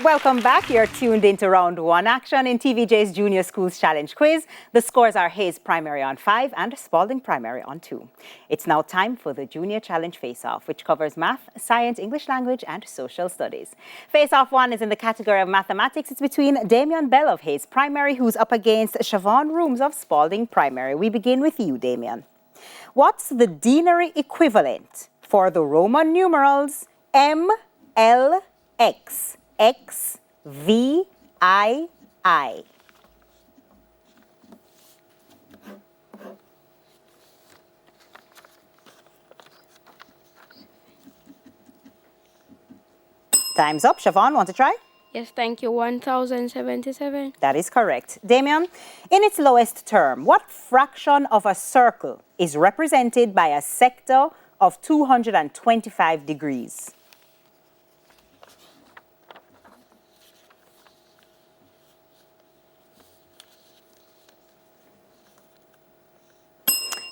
Welcome back. You're tuned into round one action in TVJ's Junior Schools Challenge Quiz. The scores are Hayes Primary on 5 and Spalding Primary on 2. It's now time for the Junior Challenge Face-Off, which covers math, science, English language, and social studies. Face-Off 1 is in the category of mathematics. It's between Damien Bell of Hayes Primary, who's up against Siobhan Rooms of Spalding Primary. We begin with you, Damien. What's the denary equivalent for the Roman numerals M, L, X, X, V, I, I? Time's up. Siobhan, want to try? Yes, thank you. 1077. That is correct. Damien, in its lowest term, what fraction of a circle is represented by a sector of 225 degrees?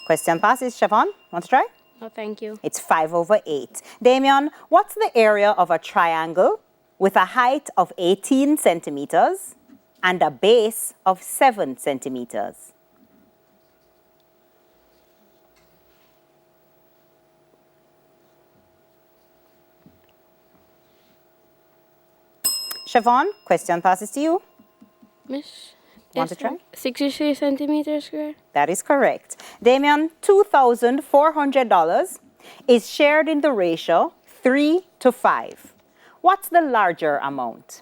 Question passes. Siobhan, want to try? No, thank you. It's 5/8. Damien, what's the area of a triangle with a height of 18 centimeters and a base of 7 centimeters? Siobhan, question passes to you. Miss? Want to try? 63 centimeters square. That is correct. Damien, $2,400 is shared in the ratio 3 to 5. What's the larger amount?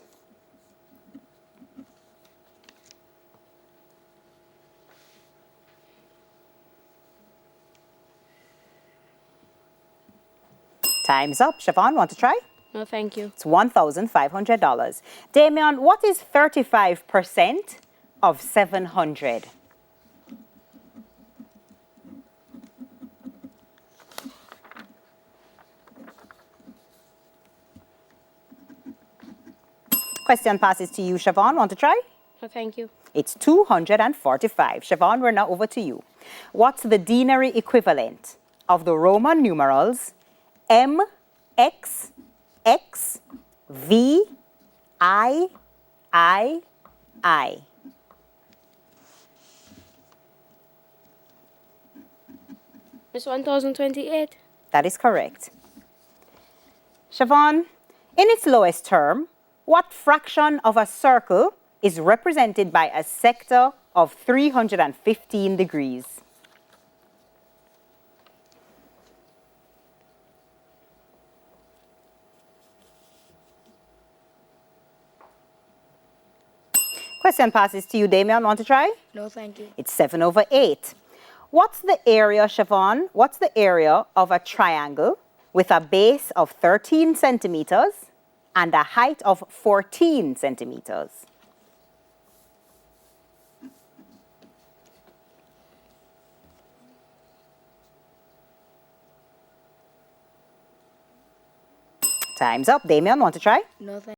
Time's up. Siobhan, want to try? No, thank you. It's $1,500. Damien, what is 35% of 700? Question passes to you, Siobhan. Want to try? No, thank you. It's 245. Siobhan, we're now over to you. What's the denary equivalent of the Roman numerals M, X, X, V, I, I, I? Miss 1028. That is correct. Siobhan, in its lowest term, what fraction of a circle is represented by a sector of 315 degrees? Question passes to you, Damien. Want to try? No, thank you. It's 7/8. What's the area, Siobhan? What's the area of a triangle with a base of 13 centimeters and a height of 14 centimeters? Time's up. Damien, want to try? No, thank